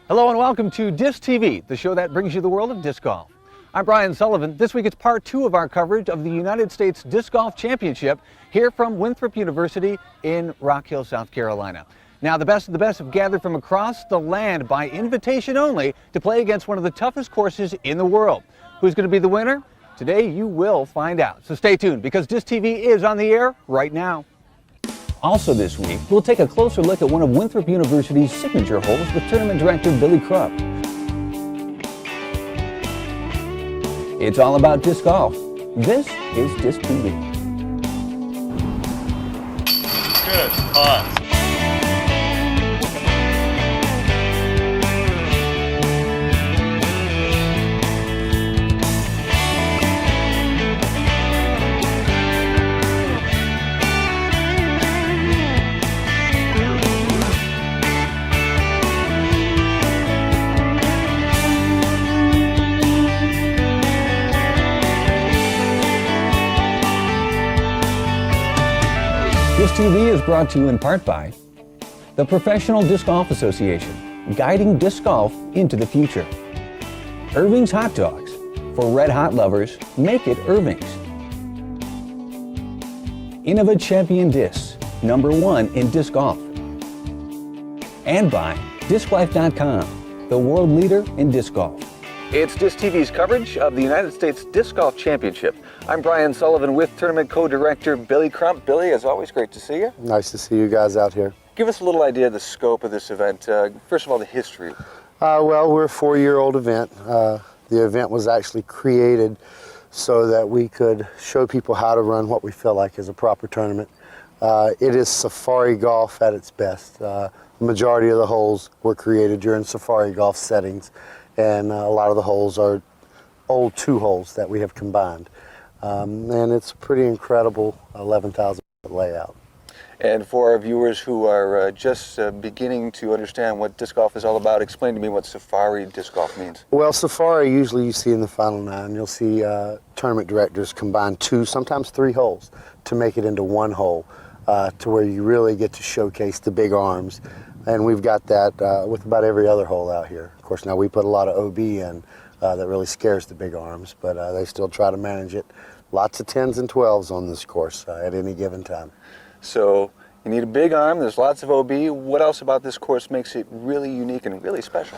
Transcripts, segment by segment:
Hello and welcome to Disctv, the show that brings you the world of disc golf. I'm Brian Sullivan. This week it's part 2 of our coverage of the United States Disc Golf Championship here from Winthrop University in Rock Hill, South Carolina. Now the best of the best have gathered from across the land by invitation only to play against one of the toughest courses in the world. Who's going to be the winner? Today you will find out. So stay tuned because Disctv is on the air right now. Also this week, we'll take a closer look at one of Winthrop University's signature holes with tournament director Billy Crump. It's all about disc golf. This is Disctv. Good. Pause. Disctv is brought to you in part by the Professional Disc Golf Association, guiding disc golf into the future. Irving's Hot Dogs. For red hot lovers, make it Irving's. Innova Champion Discs, #1 in disc golf. And by DiscLife.com, the world leader in disc golf. It's Disctv's coverage of the United States Disc Golf Championship. I'm Brian Sullivan with tournament co-director Billy Crump. Billy, as always, great to see you. Nice to see you guys out here. Give us a little idea of the scope of this event. First of all, the history. Well, we're a 4-year-old event. The event was actually created so that we could show people how to run what we feel like is a proper tournament. It is safari golf at its best. The majority of the holes were created during safari golf settings, and a lot of the holes are old 2 holes that we have combined. And it's a pretty incredible 11,000 foot layout. And for our viewers who are just beginning to understand what disc golf is all about, explain to me what safari disc golf means. Well, safari usually you see in the final 9. You'll see tournament directors combine 2, sometimes 3 holes to make it into 1 hole to where you really get to showcase the big arms. And we've got that with about every other hole out here. Of course, now we put a lot of OB in that really scares the big arms, but they still try to manage it. Lots of 10s and 12s on this course at any given time. So you need a big arm, there's lots of OB. What else about this course makes it really unique and really special?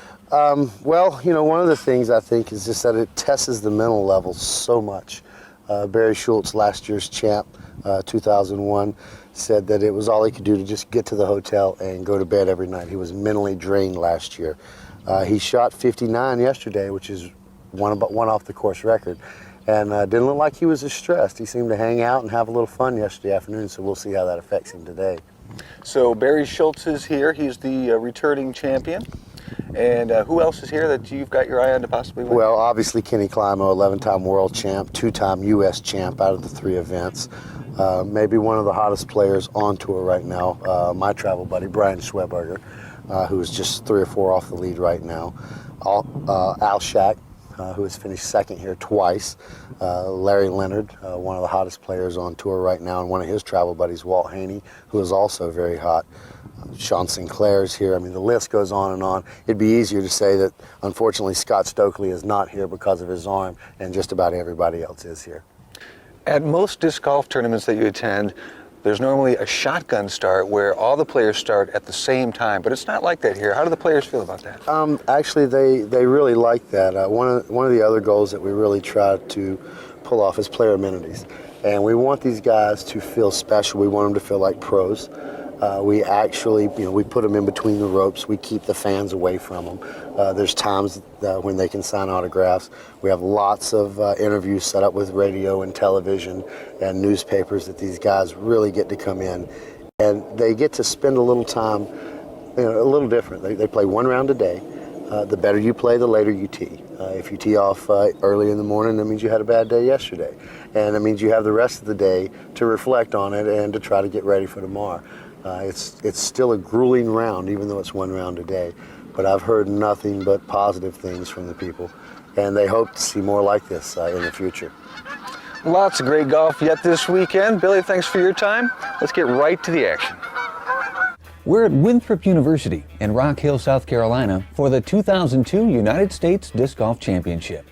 Well, you know, one of the things I think is just that it tests the mental level so much. Barry Schultz, last year's champ, 2001, said that it was all he could do to just get to the hotel and go to bed every night. He was mentally drained last year. He shot 59 yesterday, which is one off the course record, and didn't look like he was as stressed. He seemed to hang out and have a little fun yesterday afternoon, so we'll see how that affects him today. So Barry Schultz is here. He's the returning champion. And who else is here that you've got your eye on to possibly win? Well, obviously Kenny Climo, 11-time world champ, 2-time U.S. champ out of the 3 events. Maybe one of the hottest players on tour right now, my travel buddy, Brian Schweberger, who is just 3 or 4 off the lead right now. Al Shack, who has finished 2nd here twice. Larry Leonard, one of the hottest players on tour right now, and one of his travel buddies, Walt Haney, who is also very hot. Sean Sinclair's here. I mean, the list goes on and on. It'd be easier to say that, unfortunately, Scott Stokely is not here because of his arm, and just about everybody else is here. At most disc golf tournaments that you attend, there's normally a shotgun start where all the players start at the same time, but it's not like that here. How do the players feel about that? Actually, they really like that. One of the other goals that we really try to pull off is player amenities. And we want these guys to feel special. We want them to feel like pros. We actually, we put them in between the ropes. We keep the fans away from them. There's times when they can sign autographs. We have lots of interviews set up with radio and television and newspapers that these guys really get to come in. And they get to spend a little time, a little different. They play 1 round a day. The better you play, the later you tee. If you tee off early in the morning, that means you had a bad day yesterday. And that means you have the rest of the day to reflect on it and to try to get ready for tomorrow. It's still a grueling round, even though it's 1 round a day. But I've heard nothing but positive things from the people, and they hope to see more like this in the future. Lots of great golf yet this weekend. Billy, thanks for your time. Let's get right to the action. We're at Winthrop University in Rock Hill, South Carolina for the 2002 United States Disc Golf Championship.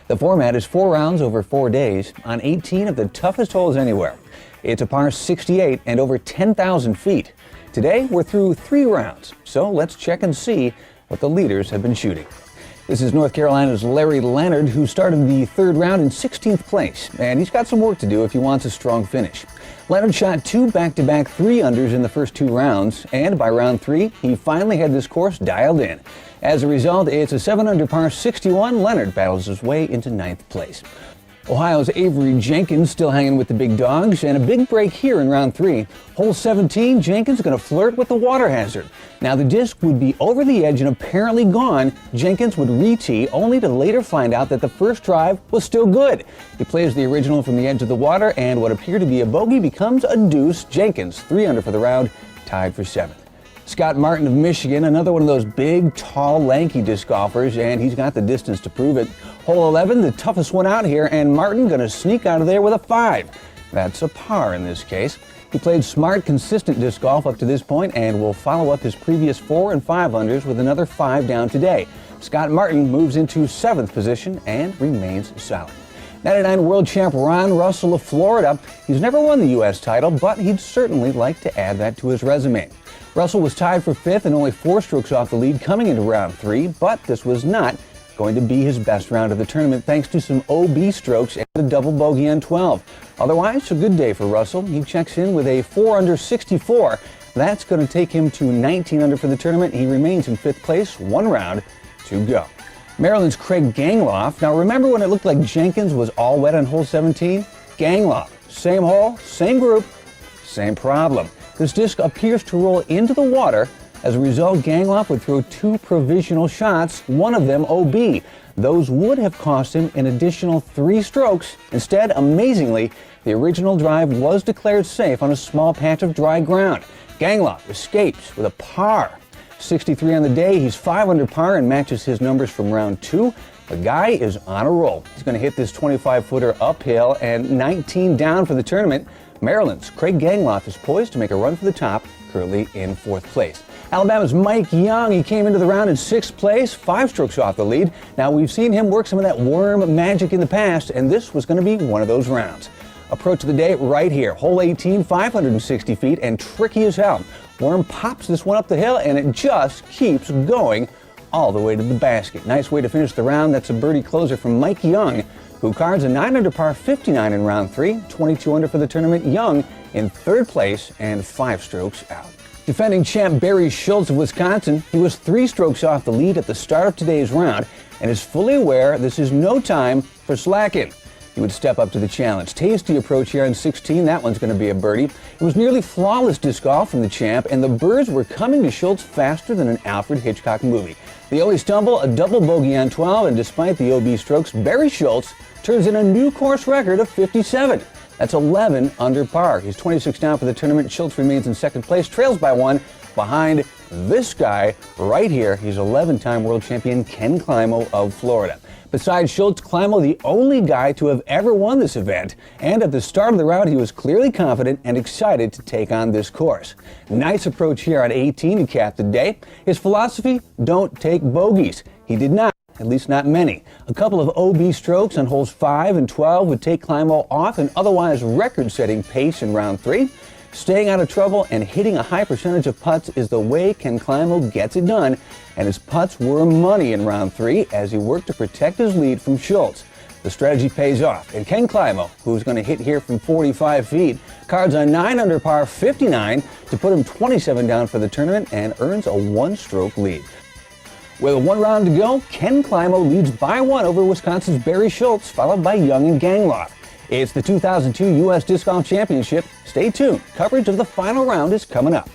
The format is 4 rounds over 4 days on 18 of the toughest holes anywhere. It's a par 68 and over 10,000 feet. Today we're through 3 rounds, so let's check and see what the leaders have been shooting. This is North Carolina's Larry Leonard, who started the 3rd round in 16th place, and he's got some work to do if he wants a strong finish. Leonard shot 2 back-to-back 3-unders in the first 2 rounds, and by round 3, he finally had this course dialed in. As a result, it's a 7-under par 61. Leonard battles his way into 9th place. Ohio's Avery Jenkins still hanging with the big dogs, and a big break here in round 3. Hole 17, Jenkins going to flirt with the water hazard. Now the disc would be over the edge and apparently gone. Jenkins would re-tee, only to later find out that the first drive was still good. He plays the original from the edge of the water, and what appeared to be a bogey becomes a deuce. Jenkins 3-under for the round, tied for 7th. Scott Martin of Michigan, another one of those big, tall, lanky disc golfers, and he's got the distance to prove it. Hole 11, the toughest one out here, and Martin going to sneak out of there with a 5. That's a par in this case. He played smart, consistent disc golf up to this point and will follow up his previous 4 and 5-unders with another 5 down today. Scott Martin moves into 7th position and remains solid. 99 world champ Ron Russell of Florida. He's never won the U.S. title, but he'd certainly like to add that to his resume. Russell was tied for 5th and only 4 strokes off the lead coming into round 3, but this was not going to be his best round of the tournament thanks to some OB strokes and a double bogey on 12. Otherwise, a good day for Russell. He checks in with a 4-under 64. That's going to take him to 19-under for the tournament. He remains in 5th place, 1 round to go. Maryland's Craig Gangloff. Now remember when it looked like Jenkins was all wet on hole 17? Gangloff, same hole, same group, same problem. This disc appears to roll into the water. As a result, Gangloff would throw 2 provisional shots, one of them OB. Those would have cost him an additional 3 strokes. Instead, amazingly, the original drive was declared safe on a small patch of dry ground. Gangloff escapes with a par 63 on the day. He's 5 under par and matches his numbers from round 2. The guy is on a roll. He's going to hit this 25-footer uphill and 19 down for the tournament. Maryland's Craig Gangloff is poised to make a run for the top, currently in 4th place. Alabama's Mike Young, he came into the round in 6th place, 5 strokes off the lead. Now we've seen him work some of that worm magic in the past, and this was going to be one of those rounds. Approach of the day right here. Hole 18, 560 feet, and tricky as hell. Worm pops this one up the hill, and it just keeps going all the way to the basket. Nice way to finish the round. That's a birdie closer from Mike Young, who cards a 9-under par 59 in round 3, 22-under for the tournament. Young in 3rd place and 5 strokes out. Defending champ Barry Schultz of Wisconsin, he was 3 strokes off the lead at the start of today's round and is fully aware this is no time for slacking. He would step up to the challenge. Tasty approach here on 16. That one's going to be a birdie. It was nearly flawless disc golf from the champ, and the birds were coming to Schultz faster than an Alfred Hitchcock movie. The only stumble, a double bogey on 12, and despite the OB strokes, Barry Schultz turns in a new course record of 57. That's 11 under par. He's 26 down for the tournament. Schultz remains in 2nd place, trails by 1 behind this guy right here. He's 11-time world champion Ken Climo of Florida. Besides Schultz, Climo, the only guy to have ever won this event, and at the start of the round he was clearly confident and excited to take on this course. Nice approach here on 18 to cap the day. His philosophy, don't take bogeys. He did not, at least not many. A couple of OB strokes on holes 5 and 12 would take Climo off an otherwise record-setting pace in round 3. Staying out of trouble and hitting a high percentage of putts is the way Ken Climo gets it done, and his putts were money in round 3 as he worked to protect his lead from Schultz. The strategy pays off, and Ken Climo, who's going to hit here from 45 feet, cards a 9-under par 59 to put him 27 down for the tournament and earns a 1-stroke lead. With 1 round to go, Ken Climo leads by 1 over Wisconsin's Barry Schultz, followed by Young and Gangloff. It's the 2002 U.S. Disc Golf Championship. Stay tuned. Coverage of the final round is coming up.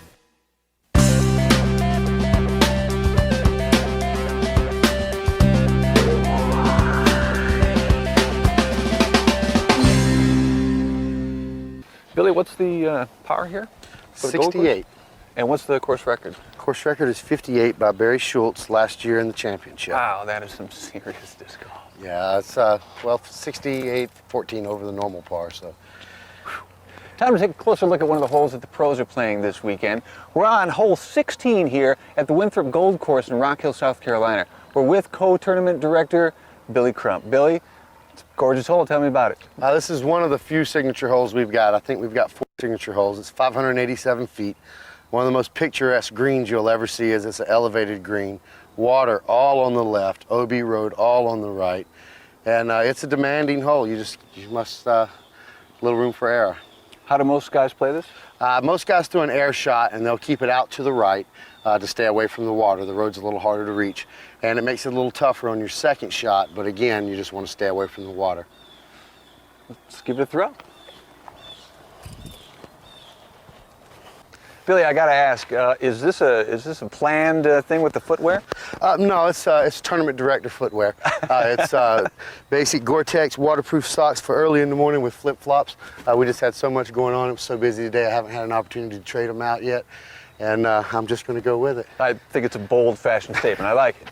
Billy, what's the par here? 68. And what's the course record? Course record is 58 by Barry Schultz last year in the championship. Wow, that is some serious disc golf. Yeah, it's 68, 14 over the normal par, so. Time to take a closer look at one of the holes that the pros are playing this weekend. We're on hole 16 here at the Winthrop Gold Course in Rock Hill, South Carolina. We're with co-tournament director Billy Crump. Billy, it's a gorgeous hole. Tell me about it. This is one of the few signature holes we've got. I think we've got 4 signature holes. It's 587 feet. One of the most picturesque greens you'll ever see is it's an elevated green. Water all on the left, OB Road all on the right. And it's a demanding hole. You must, little room for error. How do most guys play this? Most guys throw an air shot and they'll keep it out to the right to stay away from the water. The road's a little harder to reach. And it makes it a little tougher on your second shot, but again, you just want to stay away from the water. Let's give it a throw. Billy, I gotta ask, is this a planned thing with the footwear? No, it's tournament director footwear. It's basic Gore-Tex waterproof socks for early in the morning with flip-flops. We just had so much going on. It was so busy today, I haven't had an opportunity to trade them out yet. And I'm just going to go with it. I think it's a bold fashion statement. I like it.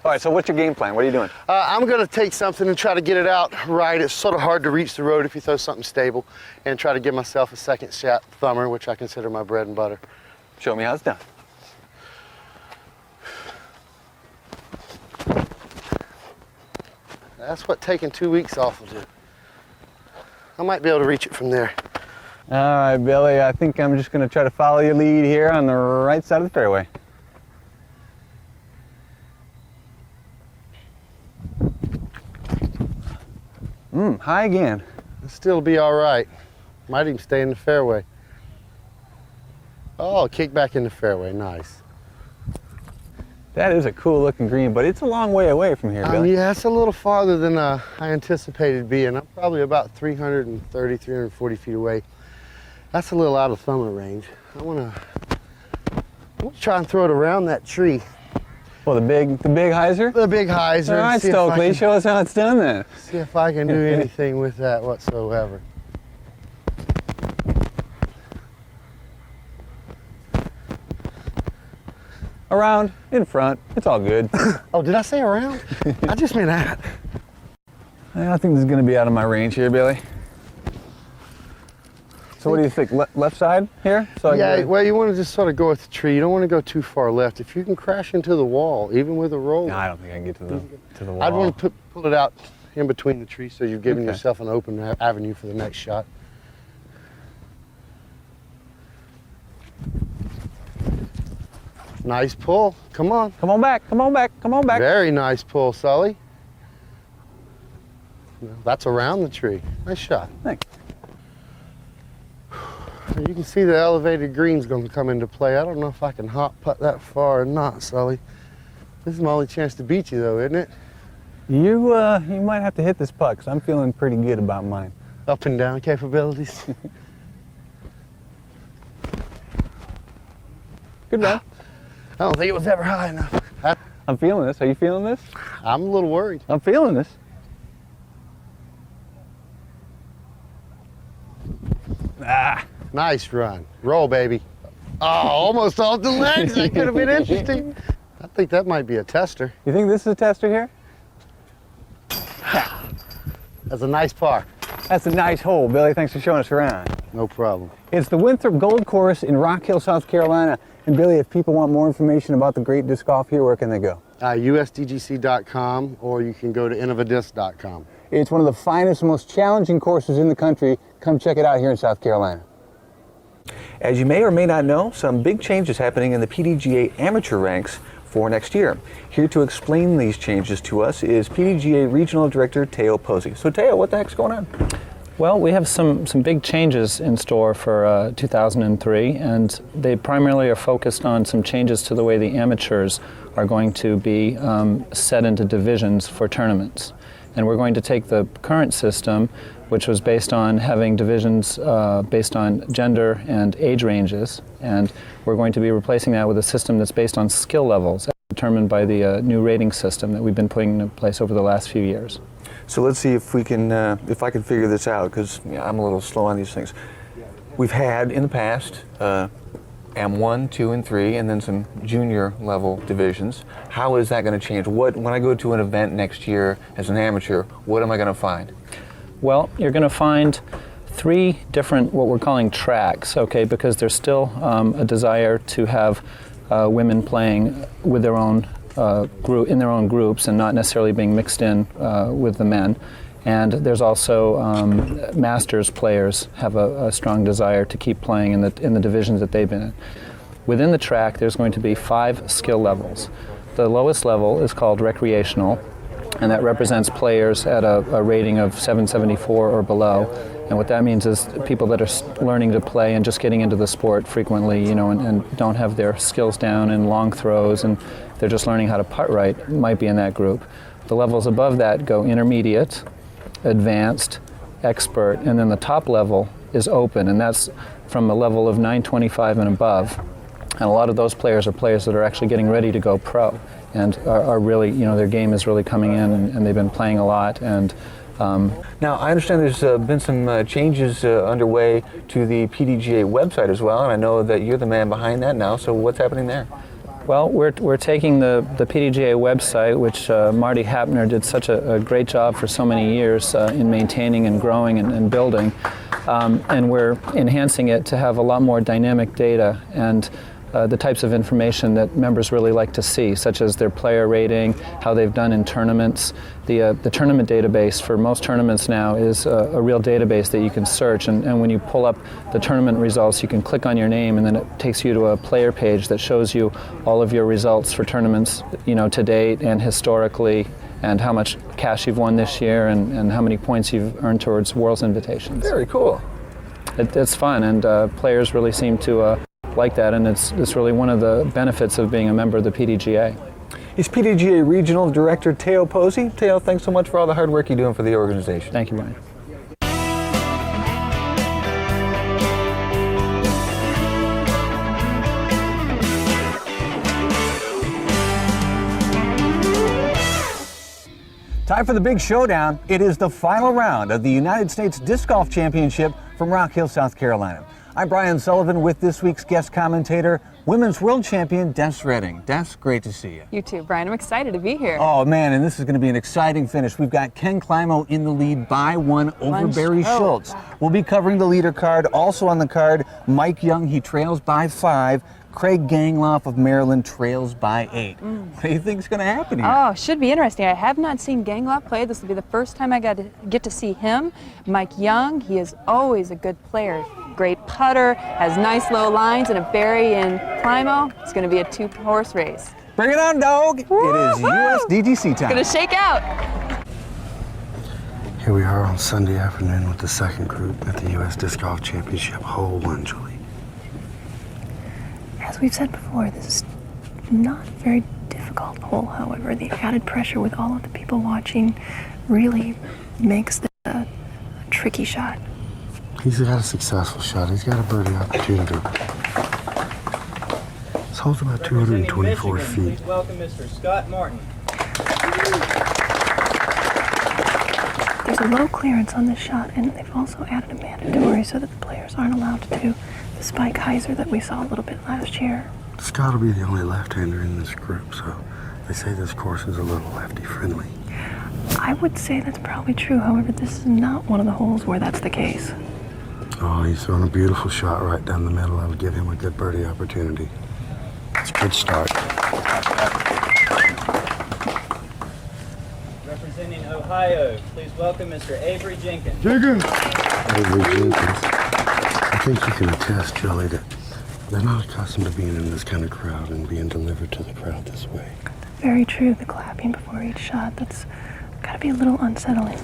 All right, so what's your game plan? What are you doing? I'm going to take something and try to get it out right. It's sort of hard to reach the road if you throw something stable, and try to give myself a second shot thumber, which I consider my bread and butter. Show me how it's done. That's what taking 2 weeks off will do. I might be able to reach it from there. All right, Billy, I think I'm just going to try to follow your lead here on the right side of the fairway. High again. It'll still be all right. Might even stay in the fairway. Oh, kick back in the fairway, nice. That is a cool looking green, but it's a long way away from here, Billy. Yeah, it's a little farther than I anticipated being. I'm probably about 330, 340 feet away. That's a little out of thumber range. I want to try and throw it around that tree. Well, the big hyzer? The big hyzer. All right, Stokely, show us how it's done then. See if I can do anything with that whatsoever. Around, in front, it's all good. Oh, did I say around? I just meant that. I think this is going to be out of my range here, Billy. So what do you think, left side here? So yeah, well, you want to just sort of go with the tree. You don't want to go too far left. If you can crash into the wall, even with a roller. No, I don't think I can get to the wall. I'd want to pull it out in between the trees so you've given yourself an open avenue for the next shot. Nice pull. Come on. Come on back, come on back, come on back. Very nice pull, Sully. That's around the tree. Nice shot. Thanks. You can see the elevated green's going to come into play. I don't know if I can hot putt that far or not, Sully. This is my only chance to beat you, though, isn't it? You might have to hit this putt, because I'm feeling pretty good about mine. Up and down capabilities. Good man. I don't think it was ever high enough. I'm feeling this. Are you feeling this? I'm a little worried. I'm feeling this. Ah. Nice run. Roll, baby. Oh, almost off the legs. That could have been interesting. I think that might be a tester. You think this is a tester here? That's a nice par. That's a nice hole, Billy. Thanks for showing us around. No problem. It's the Winthrop Gold Course in Rock Hill, South Carolina. And Billy, if people want more information about the great disc golf here, where can they go? USDGC.com, or you can go to innovadisc.com. It's one of the finest, most challenging courses in the country. Come check it out here in South Carolina. As you may or may not know, some big changes happening in the Pdga amateur ranks for next year. Here to explain these changes to us is Pdga Regional Director Teo Posey. So Teo, what the heck's going on? Well, we have some big changes in store for 2003, and they primarily are focused on some changes to the way the amateurs are going to be set into divisions for tournaments. And we're going to take the current system, which was based on having divisions based on gender and age ranges, and we're going to be replacing that with a system that's based on skill levels, determined by the new rating system that we've been putting in place over the last few years. So let's see if we can, if I can figure this out, because I'm a little slow on these things. We've had in the past M1, 2, and 3, and then some junior level divisions. How is that going to change? When I go to an event next year as an amateur, what am I going to find? Well, you're going to find 3 different, what we're calling tracks, okay, because there's still a desire to have women playing with their own in their own groups and not necessarily being mixed in with the men. And there's also masters players have a strong desire to keep playing in the divisions that they've been in. Within the track, there's going to be 5 skill levels. The lowest level is called recreational, and that represents players at a rating of 774 or below. And what that means is people that are learning to play and just getting into the sport frequently, you know, and don't have their skills down in long throws, and they're just learning how to putt right, might be in that group. The levels above that go intermediate, advanced, expert, and then the top level is open, and that's from a level of 925 and above. And a lot of those players are players that are actually getting ready to go pro and are really, you know, their game is really coming in, and they've been playing a lot. And now, I understand there's been some changes underway to the Pdga website as well, and I know that you're the man behind that now, so what's happening there? Well, we're taking the Pdga website, which Marty Hapner did such a great job for so many years in maintaining and growing and building, and we're enhancing it to have a lot more dynamic data and the types of information that members really like to see, such as their player rating, how they've done in tournaments. The tournament database for most tournaments now is a real database that you can search, and when you pull up the tournament results, you can click on your name, and then it takes you to a player page that shows you all of your results for tournaments, you know, to date and historically, and how much cash you've won this year, and how many points you've earned towards World's invitations. Very cool. It's fun, and players really seem to like that, and it's really one of the benefits of being a member of the Pdga. He's Pdga Regional Director Teo Posey. Teo, thanks so much for all the hard work you're doing for the organization. Thank you, Brian. Time for the big showdown. It is the final round of the United States Disc Golf Championship from Rock Hill, South Carolina. I'm Brian Sullivan with this week's guest commentator, Women's World Champion Des Redding. Des, great to see you. You too, Brian. I'm excited to be here. Oh man, and this is going to be an exciting finish. We've got Ken Climo in the lead by 1 over Barry Schultz. We'll be covering the leader card. Also on the card, Mike Young, he trails by 5. Craig Gangloff of Maryland trails by 8. What do you think is going to happen here? Oh, should be interesting. I have not seen Gangloff play. This will be the first time I get to see him. Mike Young, he is always a good player. Great putter, has nice low lines, and a Barry and Climo. It's going to be a 2-horse race. Bring it on, dog! Woo-hoo! It is USDGC time. It's going to shake out. Here we are on Sunday afternoon with the second group at the U.S. Disc Golf Championship, hole 1, Julie. As we've said before, this is not a very difficult hole. However, the added pressure with all of the people watching really makes this a tricky shot. He's got a successful shot. He's got a birdie opportunity. This hole's about 224 feet. Please welcome Mr. Scott Martin. There's a low clearance on this shot, and they've also added a mandatory so that the players aren't allowed to do the spike hyzer that we saw a little bit last year. Scott will be the only left-hander in this group, so they say this course is a little lefty-friendly. I would say that's probably true. However, this is not one of the holes where that's the case. Oh, he's throwing a beautiful shot right down the middle. That'll give him a good birdie opportunity. It's a good start. Representing Ohio, please welcome Mr. Avery Jenkins. Avery Jenkins. I think you can attest, Julie, that they're not accustomed to being in this kind of crowd and being delivered to the crowd this way. Very true. The clapping before each shot, that's got to be a little unsettling.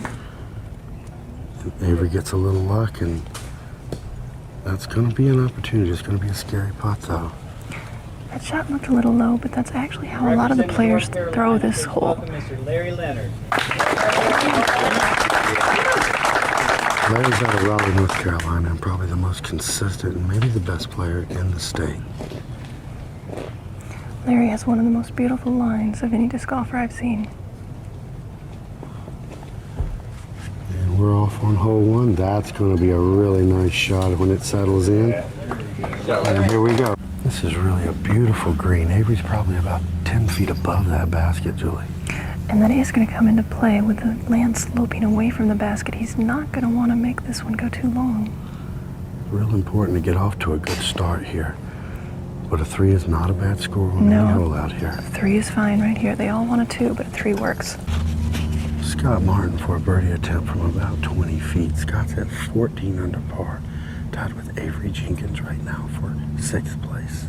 Avery gets a little luck, and that's going to be an opportunity. It's going to be a scary putt, though. That shot looked a little low, but that's actually how a lot of the players throw this hole. Welcome Mr. Larry Leonard. Larry's out of Raleigh, North Carolina, and probably the most consistent and maybe the best player in the state. Larry has one of the most beautiful lines of any disc golfer I've seen. And we're off on hole 1. That's going to be a really nice shot when it settles in. And here we go. This is really a beautiful green. Avery's probably about 10 feet above that basket, Julie. And that is going to come into play with the land sloping away from the basket. He's not going to want to make this one go too long. Real important to get off to a good start here. But a 3 is not a bad score on any hole out here. 3 is fine right here. They all want a 2, but a 3 works. Scott Martin for a birdie attempt from about 20 feet. Scott's at 14 under par, tied with Avery Jenkins right now for 6th place.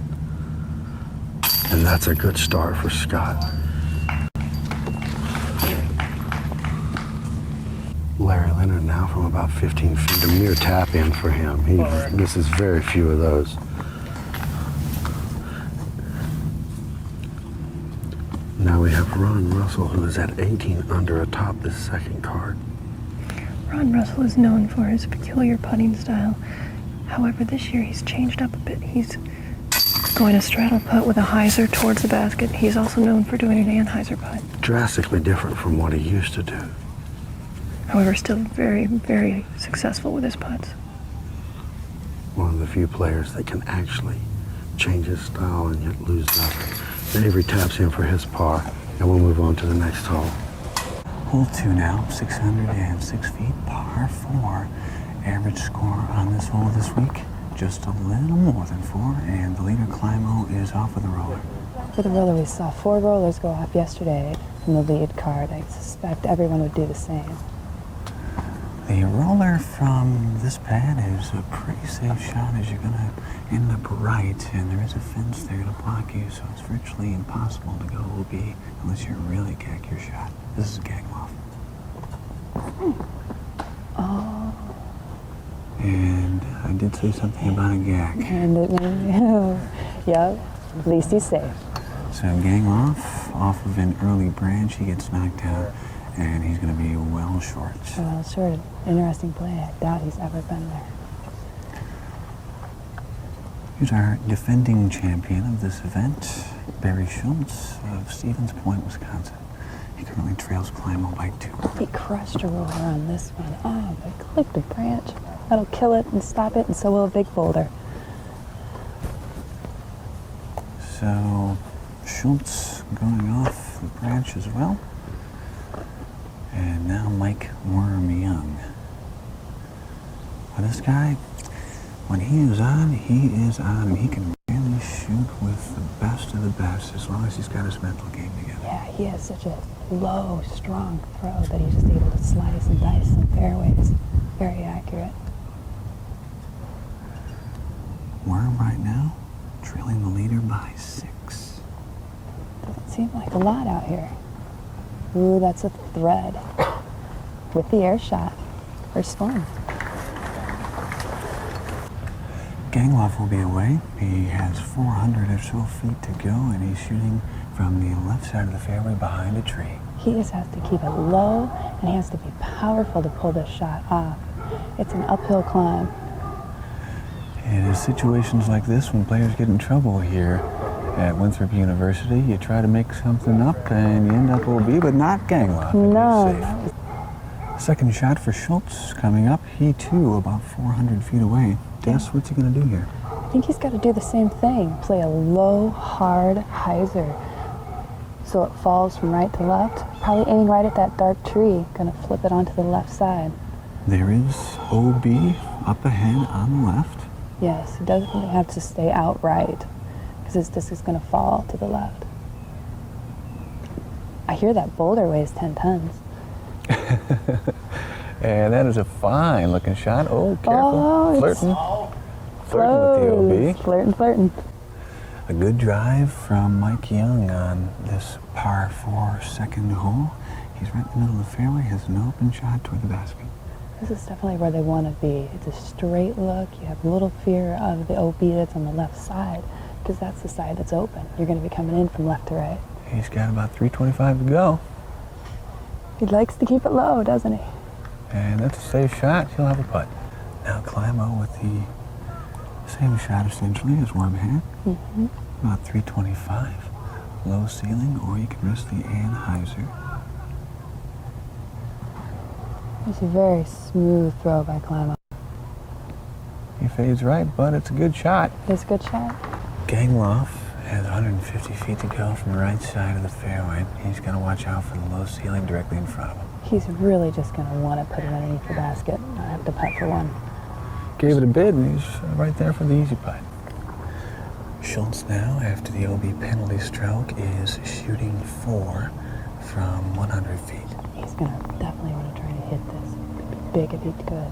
And that's a good start for Scott. Larry Leonard now from about 15 feet, a mere tap in for him. He misses very few of those. Now we have Ron Russell, who is at 18 under atop this second card. Ron Russell is known for his peculiar putting style. However, this year he's changed up a bit. He's going a straddle putt with a hyzer towards the basket. He's also known for doing an anhyzer putt. Drastically different from what he used to do. However, still very, very successful with his putts. One of the few players that can actually change his style and yet lose nothing. Avery taps in for his par, and we'll move on to the next hole. Hole 2 now, 606 feet, par 4. Average score on this hole this week, just a little more than 4, and the leader, Climo, is off with a roller. For the roller, we saw 4 rollers go off yesterday from the lead card. I suspect everyone would do the same. The roller from this pad is a pretty safe shot as you're going to end up right, and there is a fence there to block you, so it's virtually impossible to go OB unless you really cack your shot. This is Gangloff. Oh. And I did say something about a gag. And yep, at least he's safe. So Gangloff, off of an early branch, he gets knocked out, and he's going to be well short. Well, sure, interesting play. I doubt he's ever been there. Here's our defending champion of this event, Barry Schultz of Stevens Point, Wisconsin. He currently trails Climo by 2. He crushed a roller on this one. Oh, but clipped a branch. That'll kill it and stop it, and so will a big boulder. So Schultz going off the branch as well. And now Mike Worm Young. Well, this guy, when he is on, he is on. He can really shoot with the best of the best as long as he's got his mental game together. Yeah, he has such a low, strong throw that he's just able to slice and dice some fairways. Very accurate. Worm right now, trailing the leader by 6. Doesn't seem like a lot out here. Ooh, that's a thread. With the air shot. First one. Gangloff will be away. He has 400 or so feet to go, and he's shooting from the left side of the fairway behind a tree. He just has to keep it low, and he has to be powerful to pull this shot off. It's an uphill climb. It is situations like this when players get in trouble here at Winthrop University. You try to make something up, and you end up OB, but not Gangloff. No. Second shot for Schultz coming up. He, too, about 400 feet away. Des, what's he going to do here? I think he's got to do the same thing. Play a low, hard hyzer so it falls from right to left. Probably aiming right at that dark tree. Going to flip it onto the left side. There is OB up ahead on the left. Yes, he doesn't really have to stay outright because his disc is going to fall to the left. I hear that boulder weighs 10 tons. And that is a fine looking shot. Oh, careful. Oh, flirting. Flirting with the OB. Flirting. A good drive from Mike Young on this par 4 second hole. He's right in the middle of the fairway, has an open shot toward the basket. This is definitely where they want to be. It's a straight look. You have a little fear of the OB that's on the left side because that's the side that's open. You're going to be coming in from left to right. He's got about 325 to go. He likes to keep it low, doesn't he? And that's a safe shot. He'll have a putt. Now Climo with the same shot essentially as Worm had. Mm-hmm. About 325. Low ceiling, or you can risk the anhyzer. It's a very smooth throw by Climo. He fades right, but it's a good shot. It's a good shot. Gangloff Has 150 feet to go from the right side of the fairway. He's going to watch out for the low ceiling directly in front of him. He's really just going to want to put it underneath the basket. I have to putt for one. Gave it a bid, and he's right there for the easy putt. Schultz now, after the OB penalty stroke, is shooting 4 from 100 feet. He's going to definitely want to try to hit this. Big if he's good.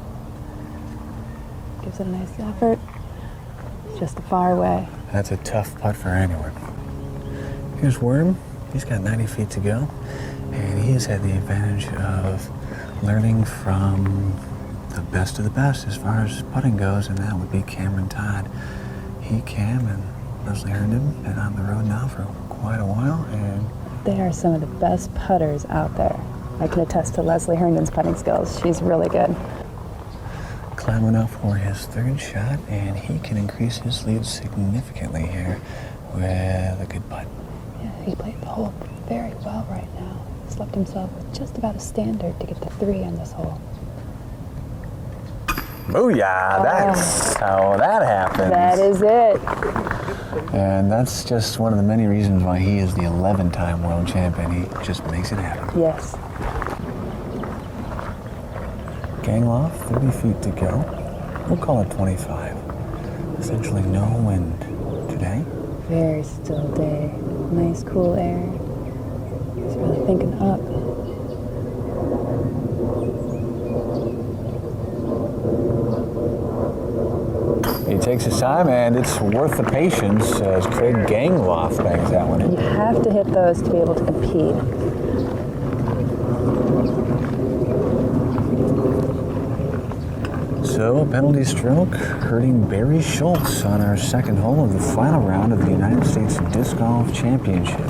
Gives it a nice effort. It's just a far away. That's a tough putt for anyone. Here's Worm. He's got 90 feet to go, and he has had the advantage of learning from the best of the best as far as putting goes, and that would be Cameron Todd. He, Cam, and Leslie Herndon have been on the road now for quite a while, and They are some of the best putters out there. I can attest to Leslie Herndon's putting skills. She's really good. Climo now for his third shot, and he can increase his lead significantly here with a good putt. Yeah, he played the hole very well right now. He's left himself with just about a standard to get the 3 on this hole. Booyah! That's how that happens. That is it. And that's just one of the many reasons why he is the 11-time world champion. He just makes it happen. Yes. Gangloff, 30 feet to go. We'll call it 25. Essentially no wind today. Very still day. Nice cool air. He's really thinking up. He takes his time, and it's worth the patience as Craig Gangloff bangs that one in. You have to hit those to be able to compete. So, a penalty stroke hurting Barry Schultz on our second hole of the final round of the United States Disc Golf Championship.